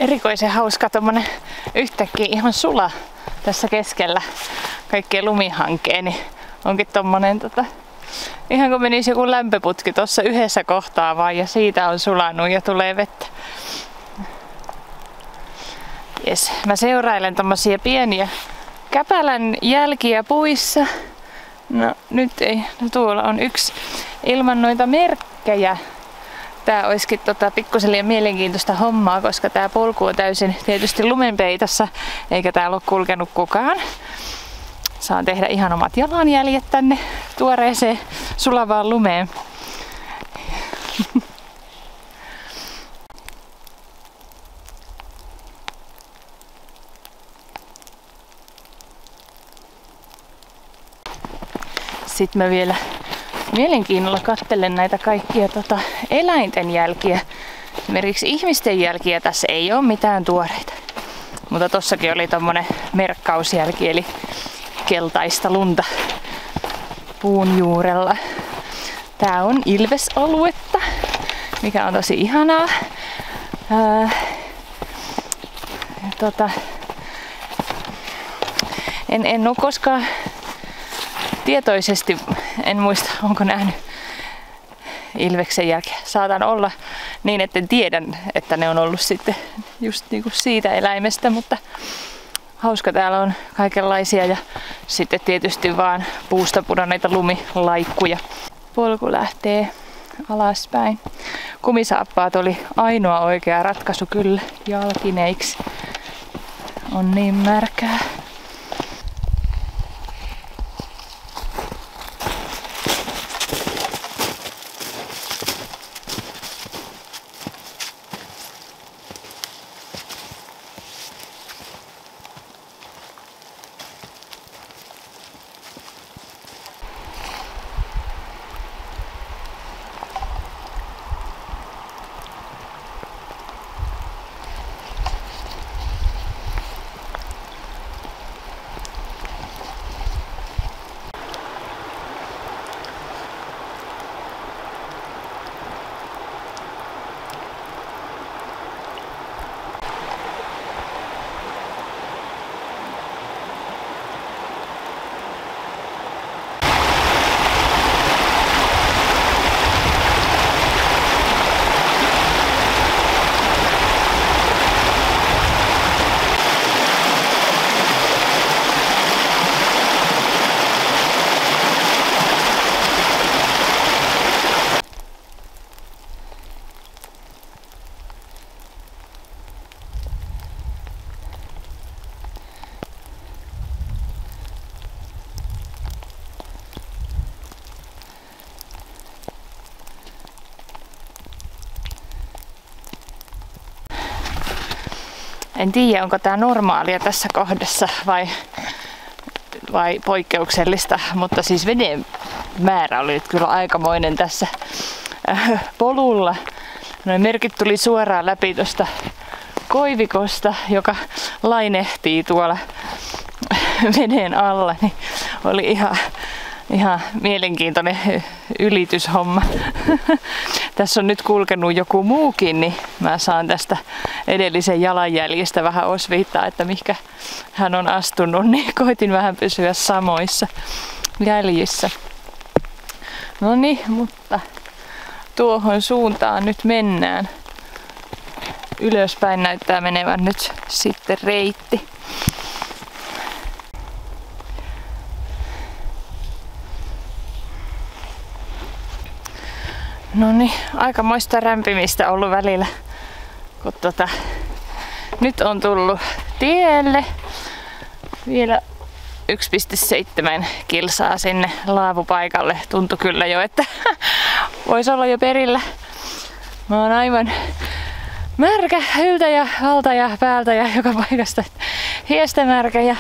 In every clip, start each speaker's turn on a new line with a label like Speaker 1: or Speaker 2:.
Speaker 1: erikoisen hauska tommonen yhtäkkiä ihan sula tässä keskellä kaikkea lumihankea, niin onkin tommonen ihan kun menisi joku lämpöputki tuossa yhdessä kohtaa vaan ja siitä on sulanut ja tulee vettä. Jes. Mä seurailen tommosia pieniä käpälän jälkiä puissa. No nyt ei, no tuolla on yksi ilman noita merkkejä. Tää olisikin pikkusen liian mielenkiintoista hommaa, koska tää polku on täysin tietysti lumenpeitossa, eikä täällä ole kulkenut kukaan. Saan tehdä ihan omat jalanjäljet tänne tuoreeseen sulavaan lumeen. Sitten mä vielä mielenkiinnolla katselen näitä kaikkia eläinten jälkiä. Esimerkiksi ihmisten jälkiä tässä ei ole mitään tuoreita. Mutta tossakin oli tommonen merkkausjälki, eli keltaista lunta puun juurella. Tää on ilvesaluetta, mikä on tosi ihanaa. En ole koskaan tietoisesti, en muista onko nähnyt ilveksen jälkeä. Saatan olla niin, etten tiedä, että ne on ollut sitten just niinku siitä eläimestä, mutta hauska täällä on kaikenlaisia ja sitten tietysti vaan puusta pudonneita lumilaikkuja. Polku lähtee alaspäin. Kumisaappaat oli ainoa oikea ratkaisu kyllä jalkineiksi. On niin märkää. En tiedä, onko tämä normaalia tässä kohdassa vai poikkeuksellista, mutta siis veden määrä oli nyt kyllä aikamoinen tässä polulla. Noin merkit tuli suoraan läpi tuosta koivikosta, joka lainehtii tuolla veden alla. Niin oli ihan mielenkiintoinen ylityshomma. Tässä on nyt kulkenut joku muukin, niin mä saan tästä edellisen jalanjäljestä vähän osviittaa, että mihinkä hän on astunut, niin koitin vähän pysyä samoissa jäljissä. No niin, mutta tuohon suuntaan nyt mennään. Ylöspäin näyttää menevän nyt sitten reitti. No niin, aikamoista rämpimistä ollut välillä, kun nyt on tullut tielle vielä 1,7 kilsaa sinne laavupaikalle. Tuntui kyllä jo, että voisi olla jo perillä. Mä oon aivan märkä yltä ja alta ja päältä ja joka paikasta. Hiestä märkä ja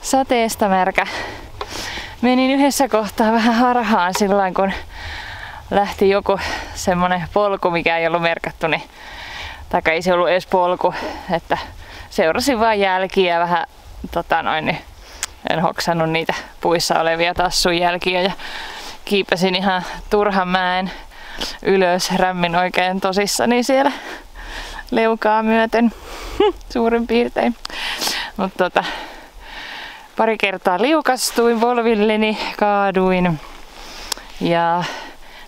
Speaker 1: sateesta märkä. Menin yhdessä kohtaa vähän harhaan silloin, kun lähti joku semmonen polku, mikä ei ollut merkattu, niin, tai ei se ollut edes polku, että seurasin vaan jälkiä vähän, niin en hoksannut niitä puissa olevia tassun jälkiä ja kiipesin ihan turhan mäen ylös, rämmin oikein tosissani siellä leukaa myöten suurin piirtein. Mutta pari kertaa liukastuin polvilleni, kaaduin ja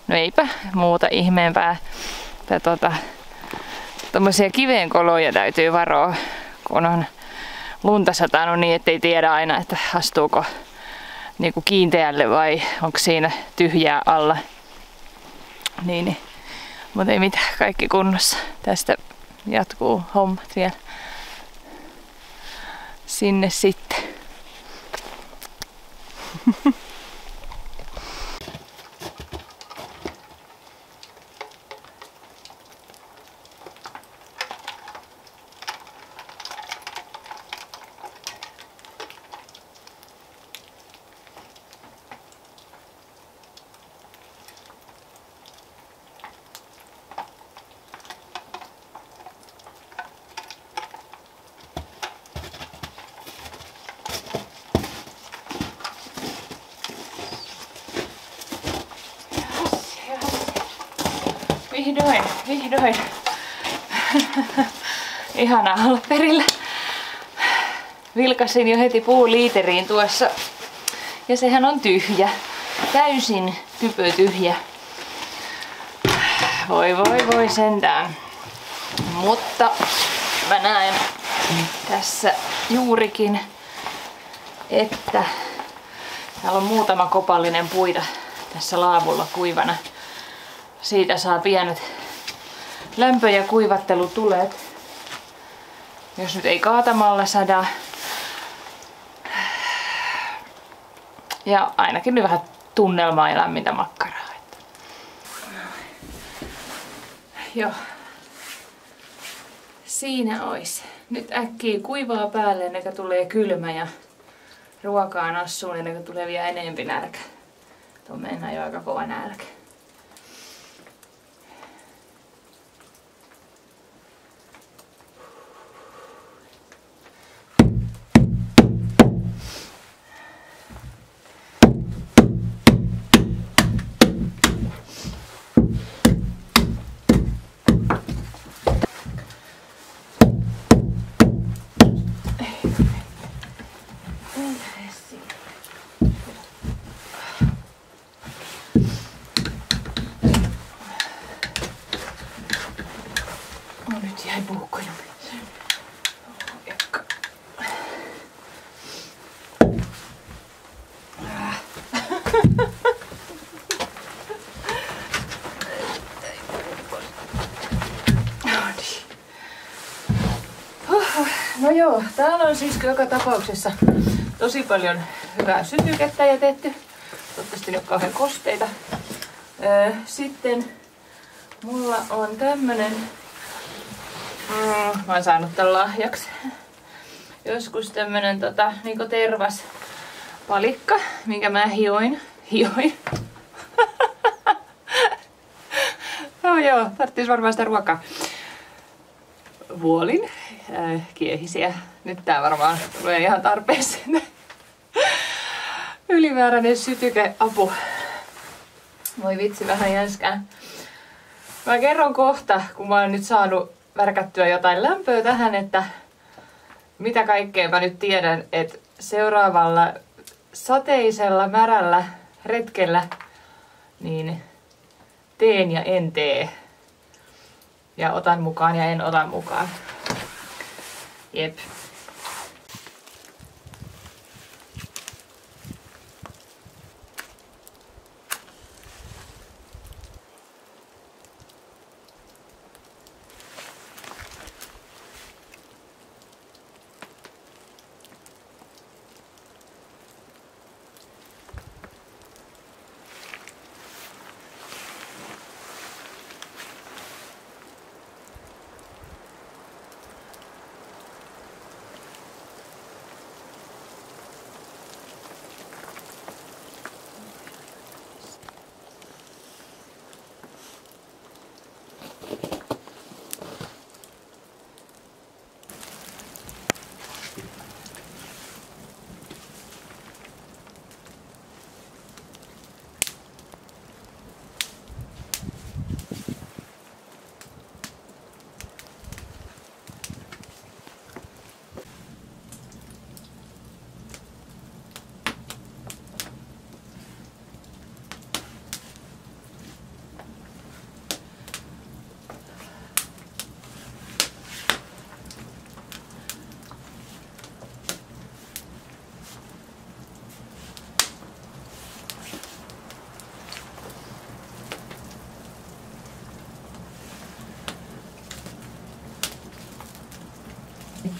Speaker 1: no eipä muuta ihmeempää. Tommosia kiveenkoloja täytyy varoa, kun on lunta satanut niin, ettei tiedä aina, että astuuko niinku kiinteälle vai onko siinä tyhjää alla. Niin. Mutta ei mitään, kaikki kunnossa. Tästä jatkuu hommat vielä sinne sitten. Vihdoin. Ihanaa olla perillä. Vilkasin jo heti puuliiteriin tuossa. Ja sehän on tyhjä. Täysin typötyhjä. Voi sentään. Mutta mä näen tässä juurikin, että täällä on muutama kopallinen puita tässä laavulla kuivana. Siitä saa pienet lämpö- ja kuivattelutulet. Jos nyt ei kaatamalla sada. Ja ainakin nyt vähän tunnelmaa ja lämmintä makkaraa. Joo. Siinä ois. Nyt äkkiä kuivaa päälle ennen kuin tulee kylmä ja ruokaa nassuun ennen kuin tulee vielä enempi nälkä. Tuo mennään jo aika kova nälkä. Nyt jäi puukkoja. No joo, täällä on siis joka tapauksessa tosi paljon hyvää sytykettä jätetty. Toivottavasti ne on kauhean kosteita. Sitten mulla on tämmönen, mä oon saanut tän lahjaksi. Joskus tämmönen niinku tervas palikka, minkä mä hioin. No joo, tarttis varmaan sitä ruokaa. Vuolin kiehisiä. Nyt tää varmaan tulee ihan tarpeeseen. Ylimääräinen sytykeapu. Voi vitsi, vähän jänskää. Mä kerron kohta, kun mä oon nyt saanut värkättyä jotain lämpöä tähän, että mitä kaikkea mä nyt tiedän, että seuraavalla sateisella, märällä retkellä niin teen ja en tee. Ja otan mukaan ja en ota mukaan. Jep.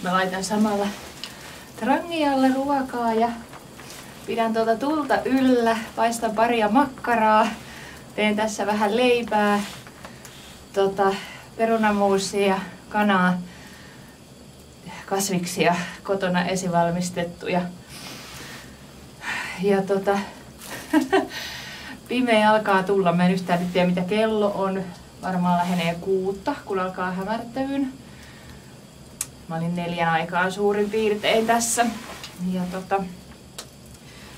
Speaker 1: Mä laitan samalla trangialle ruokaa ja pidän tuota tulta yllä, paistan paria makkaraa, teen tässä vähän leipää, perunamuusia, kanaa, kasviksia kotona esivalmistettuja. Ja pimeä alkaa tulla, mä en yhtään nyt tiedä mitä kello on, varmaan lähenee 6, kun alkaa hämärtävyyn. Mä olin 4 aikaan suurin piirtein tässä. Ja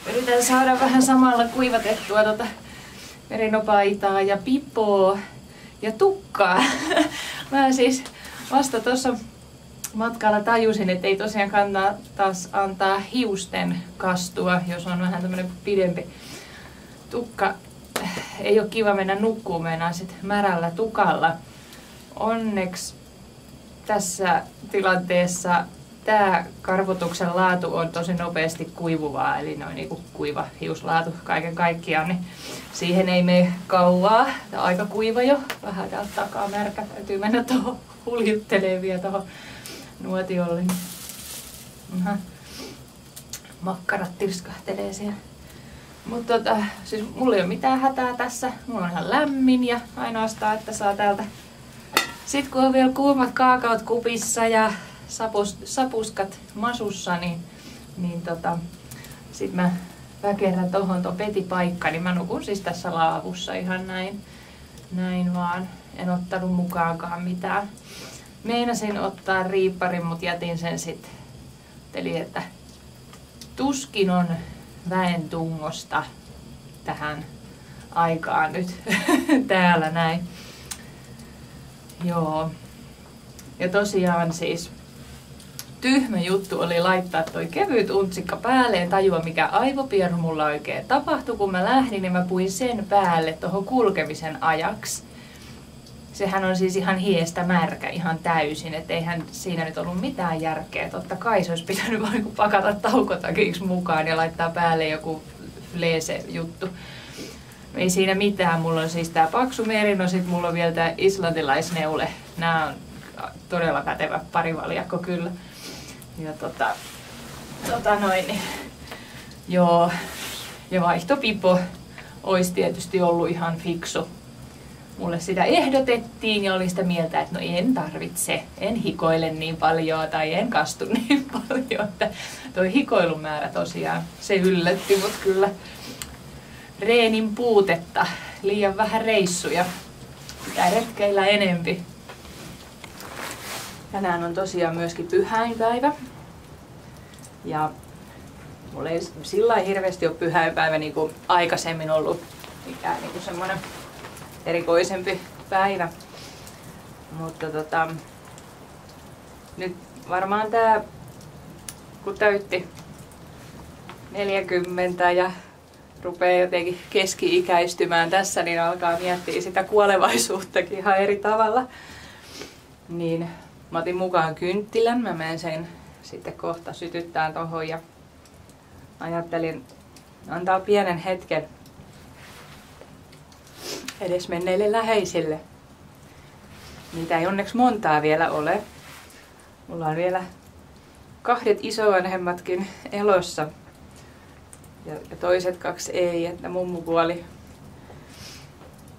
Speaker 1: yritän saada vähän samalla kuivatettua merinopaitaa ja pipoa ja tukkaa. Mä siis vasta tuossa matkalla tajusin, että ei tosiaan kannata taas antaa hiusten kastua, jos on vähän tämmönen pidempi tukka. Ei ole kiva mennä nukkuun meinaan sit märällä tukalla. Onneksi tässä tilanteessa tää karvotuksen laatu on tosi nopeasti kuivuvaa, eli noin niinku kuiva hiuslaatu kaiken kaikkiaan, niin siihen ei mene kauaa. Tää on aika kuiva jo, vähän täältä takaa märkä, täytyy mennä tuohon huljuttelemaan vielä tuohon nuotiolle. Makkarat tirskahtelee siellä. Mutta siis mulla ei ole mitään hätää tässä, mulla on ihan lämmin ja ainoastaan, että saa täältä. Sitten kun on vielä kuumat kaakaot kupissa ja sapuskat masussa, niin sit mä väkerrän tohon petipaikka, niin mä nukun siis tässä laavussa ihan näin vaan. En ottanut mukaankaan mitään. Meinasin ottaa riipparin, mut jätin sen sit. Eli että tuskin on väen tungosta tähän aikaan nyt täällä näin. Joo. Ja tosiaan siis tyhmä juttu oli laittaa toi kevyt untsikka päälle. En tajua mikä aivopierru mulla oikein tapahtui. Kun mä lähdin, niin mä puin sen päälle tohon kulkemisen ajaksi. Sehän on siis ihan hiestä märkä ihan täysin, et eihän siinä nyt ollut mitään järkeä. Totta kai se olisi pitänyt vaan pakata taukotakiksi mukaan ja laittaa päälle joku fleese juttu. Ei siinä mitään. Mulla on siis tää paksu merino, sit mulla on vielä tää islantilaisneule. Nää on todella pätevä parivaljakko kyllä. Ja joo. Ja vaihtopipo olisi tietysti ollut ihan fiksu. Mulle sitä ehdotettiin ja olin sitä mieltä, että no en tarvitse, en hikoile niin paljon tai en kastu niin paljon. Että toi hikoilumäärä tosiaan, se yllätti mut kyllä. Reenin puutetta, liian vähän reissuja, pitää retkeillä enempi. Tänään on tosiaan myöskin pyhäinpäivä. Ja mulla ei sillä hirveästi ole pyhäinpäivä niin kuin aikaisemmin ollut mikään niin kuin semmoinen erikoisempi päivä. Mutta nyt varmaan tää, kun täytti 40 ja rupeaa jotenkin keski-ikäistymään tässä, niin alkaa miettiä sitä kuolevaisuuttakin ihan eri tavalla. Niin mä otin mukaan kynttilän, mä menen sen sitten kohta sytyttään tohon ja ajattelin antaa pienen hetken edesmenneille läheisille. Niitä ei onneksi montaa vielä ole. Mulla on vielä 2 isovanhemmatkin elossa. Ja toiset 2 ei, että mummu kuoli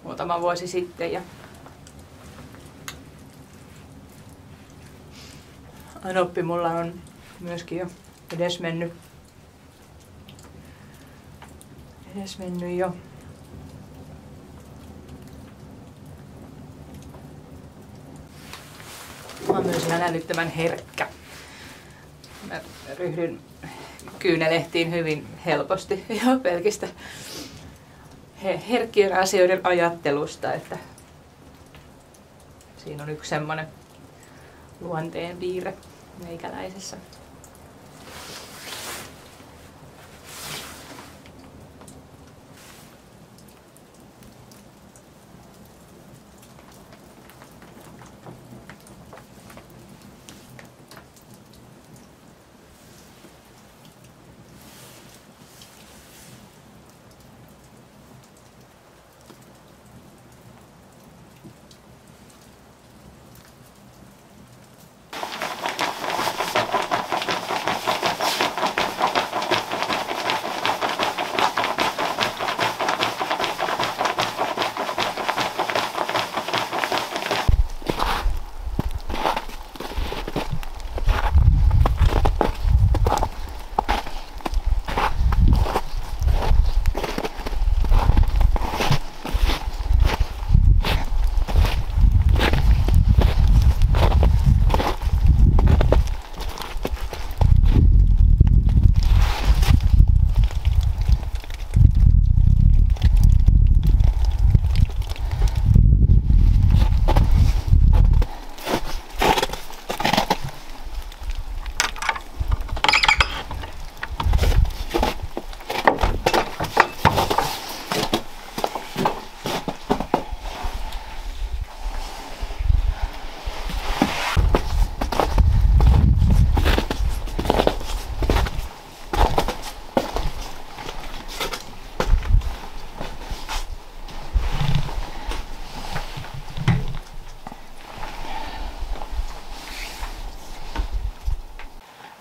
Speaker 1: muutama vuosi sitten. Ja anoppi mulla on myöskin jo edesmennyt jo. Mä oon myös ihan älyttömän herkkä. Mä ryhdyn kyynelehtiin hyvin helposti jo pelkistä herkkien asioiden ajattelusta, että siinä on yksi semmoinen luonteen piirre meikäläisessä.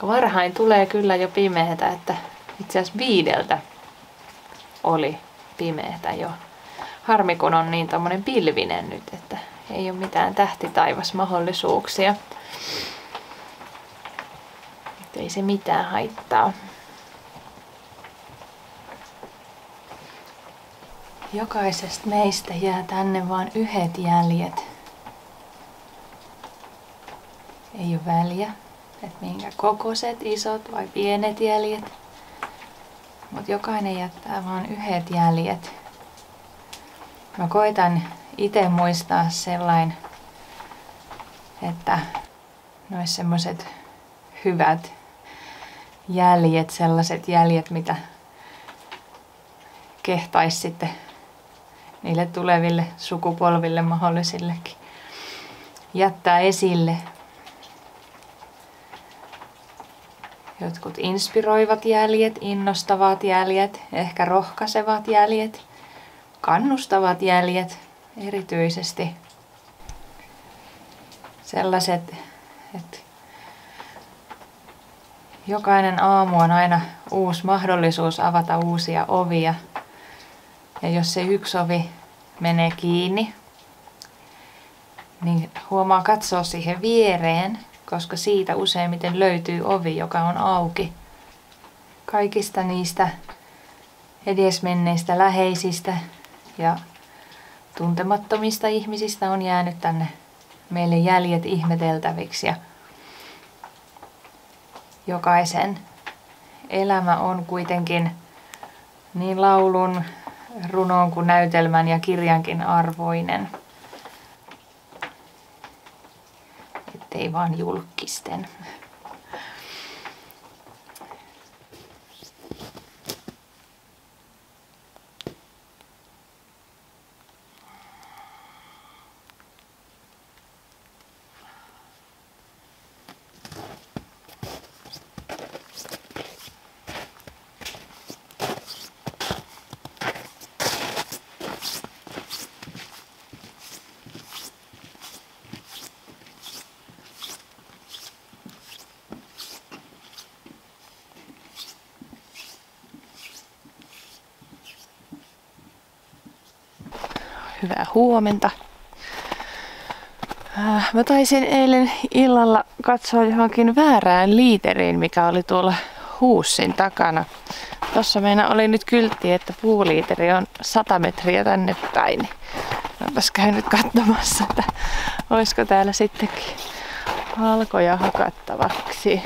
Speaker 1: Varhain tulee kyllä jo pimeätä, että itse asiassa 5 oli pimeätä jo. Harmi kun on niin tommonen pilvinen nyt, että ei ole mitään tähtitaivasmahdollisuuksia. Mutta ei se mitään haittaa. Jokaisesta meistä jää tänne vaan 1 jäljet. Ei ole väliä, että minkä kokoiset, isot vai pienet jäljet. Mutta jokainen jättää vaan 1 jäljet. Mä koitan itse muistaa sellainen, että ne olisi semmoiset hyvät jäljet, sellaiset jäljet, mitä kehtaisi sitten niille tuleville sukupolville mahdollisillekin jättää esille. Jotkut inspiroivat jäljet, innostavat jäljet, ehkä rohkaisevat jäljet, kannustavat jäljet erityisesti. Sellaiset, että jokainen aamu on aina uusi mahdollisuus avata uusia ovia. Ja jos se yksi ovi menee kiinni, niin huomaa katsoa siihen viereen, koska siitä useimmiten löytyy ovi, joka on auki. Kaikista niistä edesmenneistä läheisistä ja tuntemattomista ihmisistä on jäänyt tänne meille jäljet ihmeteltäviksi. Ja jokaisen elämä on kuitenkin niin laulun, runon kuin näytelmän ja kirjankin arvoinen. Ettei vaan julkisten. Hyvää huomenta. Mä taisin eilen illalla katsoa johonkin väärään liiteriin, mikä oli tuolla huussin takana. Tossa meillä oli nyt kyltti, että puuliiteri on 100 metriä tänne päin. Mäpäs käynyt katsomassa, että olisiko täällä sittenkin halkoja hakattavaksi.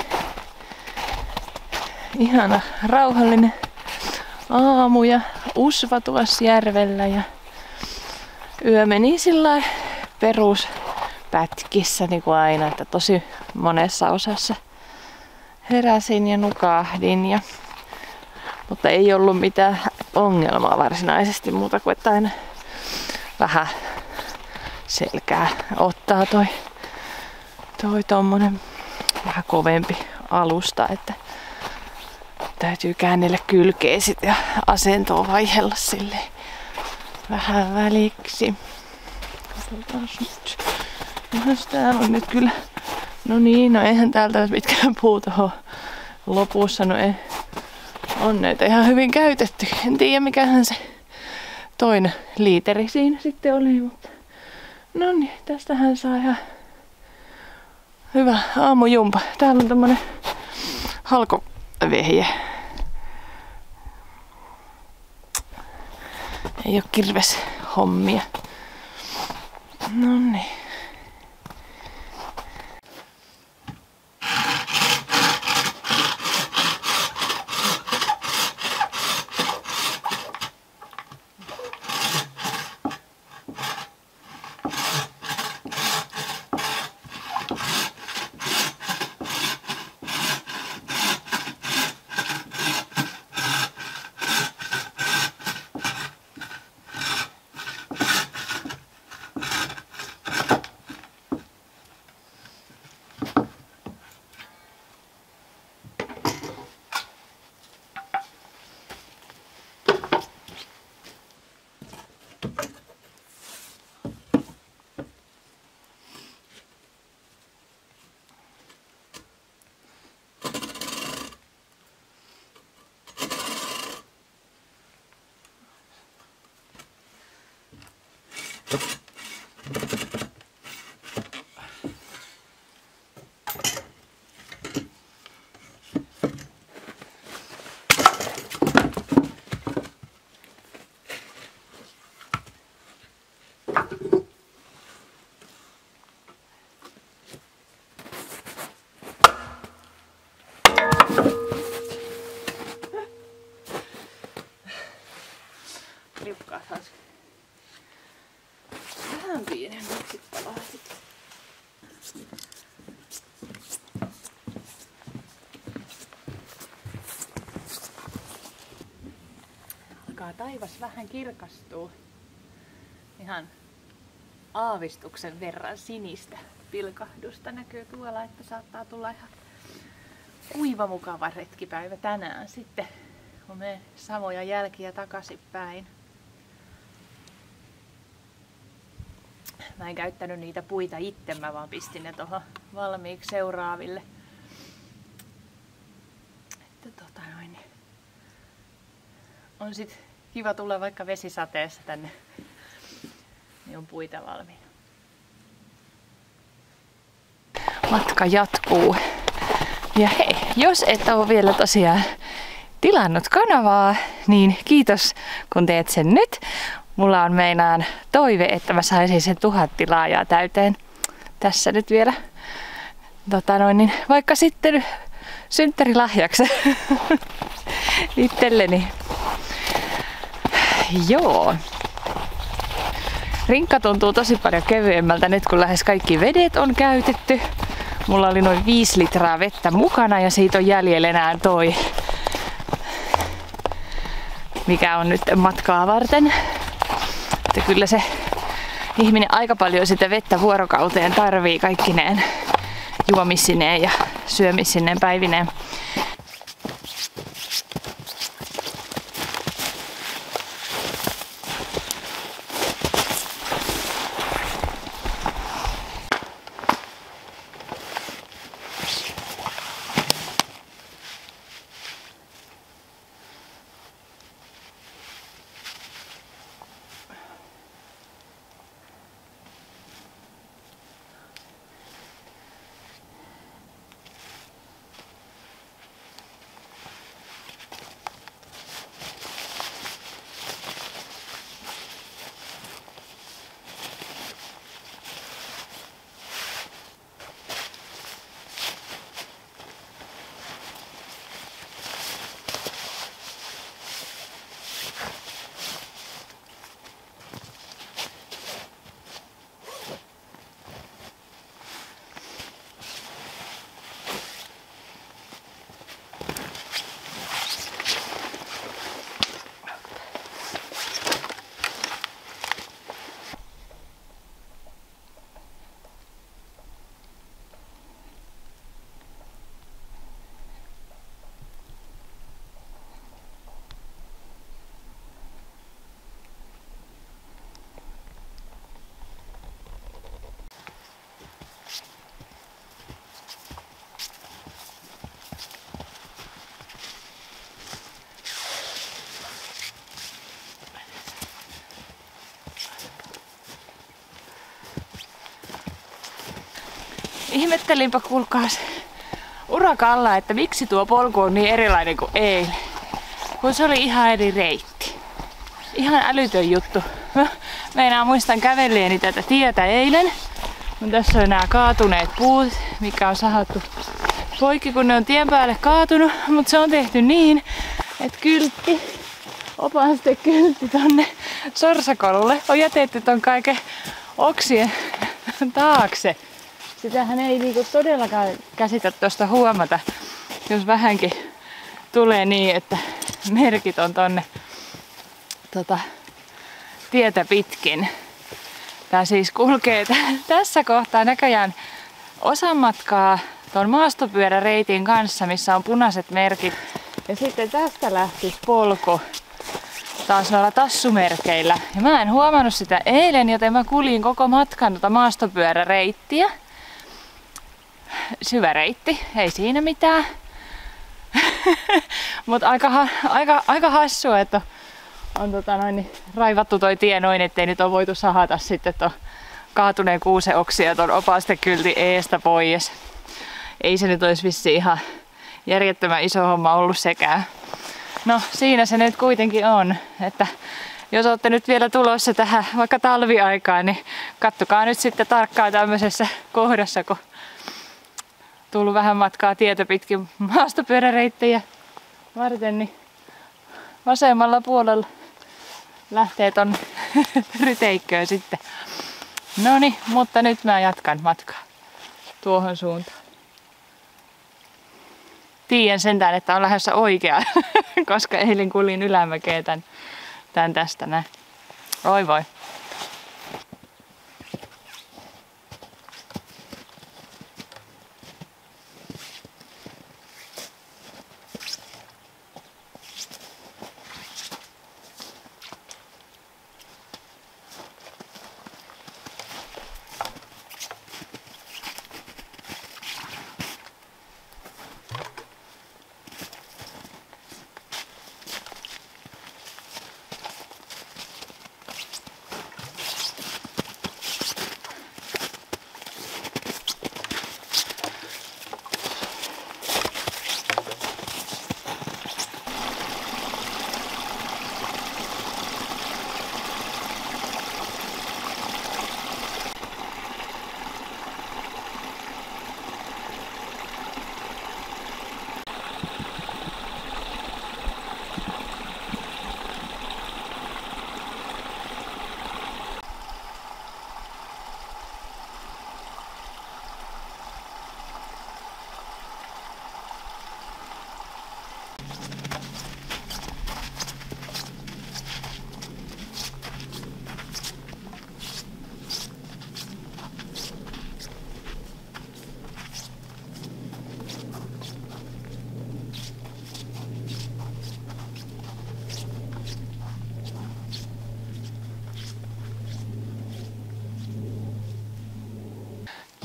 Speaker 1: Ihana rauhallinen aamu ja usva tuossa järvellä ja yö meni sillä peruspätkissä niin kuin aina, että tosi monessa osassa heräsin ja nukahdin. Mutta ei ollut mitään ongelmaa varsinaisesti muuta kuin, että aina vähän selkää ottaa toi tommonen vähän kovempi alusta, että täytyy käännellä kylkeä sit ja asentoa vaihella silleen vähän väliksi. Katsotaan nyt. Täällä on nyt kyllä. No niin, no eihän täältä mitkään puut ole lopussa. No ei. On näitä ihan hyvin käytetty. En tiedä mikähän se toinen liiteri siinä sitten oli. Mutta no niin, tästähän saa ihan hyvä aamujumpa. Täällä on tämmönen halkovehje. Ei oo kirves hommia. No niin. Liukkaat vähän pienemmäksi palasit. Alkaa taivas vähän kirkastua. Ihan aavistuksen verran sinistä pilkahdusta näkyy tuolla, että saattaa tulla ihan kuiva mukava retkipäivä tänään sitten, kun menen samoja jälkiä takaisinpäin. Mä en käyttänyt niitä puita itse, mä vaan pistin ne tuohon valmiiksi seuraaville. Että on sit kiva tulla vaikka vesisateessa tänne, niin on puita valmiina. Matka jatkuu. Ja hei, jos et ole vielä tosiaan tilannut kanavaa, niin kiitos kun teet sen nyt. Mulla on meinaan toive, että mä saisin sen 1000 tilaajaa täyteen tässä nyt vielä. Vaikka sitten synttärilahjaksi itselleni. Joo. Rinkka tuntuu tosi paljon kevyemmältä nyt, kun lähes kaikki vedet on käytetty. Mulla oli noin 5 litraa vettä mukana ja siitä on jäljellä enää toi, mikä on nyt matkaa varten. Että kyllä se ihminen aika paljon sitä vettä vuorokauteen tarvii kaikkineen juomissineen ja syömissineen päivineen. Ihmettelinpä kuulkaas urakalla, että miksi tuo polku on niin erilainen kuin eilen. Kun se oli ihan eri reitti. Ihan älytön juttu. Mä muistan kävelleeni tätä tietä eilen. Kun tässä on nämä kaatuneet puut, mikä on sahattu poikki, kun ne on tien päälle kaatunut. Mutta se on tehty niin, että opastekyltti tonne Sorsakolulle on jätetty ton kaiken oksien taakse. Sitähän ei niinku todellakaan käsitä tuosta huomata, jos vähänkin tulee niin, että merkit on tonne tietä pitkin. Tää siis kulkee tässä kohtaa näköjään osan matkaa ton maastopyöräreitin kanssa, missä on punaiset merkit. Ja sitten tästä lähti polku taas noilla tassumerkeillä. Ja mä en huomannut sitä eilen, joten mä kuljin koko matkan maastopyöräreittiä. Syvä reitti, ei siinä mitään. Mutta aika hassua, että on raivattu toi tie noin, ettei nyt ole voitu sahata sitten tuon kaatuneen kuuseoksia tuon opastekyltin eestä pois. Ei se nyt olisi vissiin ihan järjettömän iso homma ollut sekään. No siinä se nyt kuitenkin on, että jos olette nyt vielä tulossa tähän vaikka talviaikaan, niin kattokaa nyt sitten tarkkaan tämmöisessä kohdassa, kun tullut vähän matkaa tietä pitkin maastopyöräreittejä varten, niin vasemmalla puolella lähtee ton ryteikköön sitten. Noniin, mutta nyt mä jatkan matkaa tuohon suuntaan. Tiedän sentään, että on lähdössä oikea, koska eilen kuljin ylämäkeä tän tästä näin. Oi voi.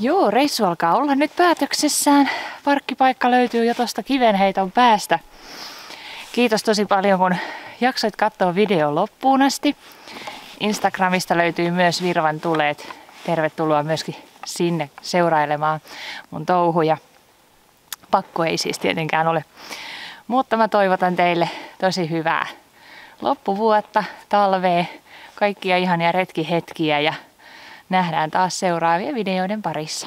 Speaker 1: Joo, reissu alkaa olla nyt päätöksessään. Parkkipaikka löytyy jo tuosta kivenheiton päästä. Kiitos tosi paljon, kun jaksoit katsoa videon loppuun asti. Instagramista löytyy myös Virvan tuleet. Tervetuloa myöskin sinne seurailemaan mun touhuja. Pakko ei siis tietenkään ole. Mutta mä toivotan teille tosi hyvää loppuvuotta, talvea, kaikkia ihania retkihetkiä ja nähdään taas seuraavien videoiden parissa.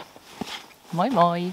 Speaker 1: Moi moi!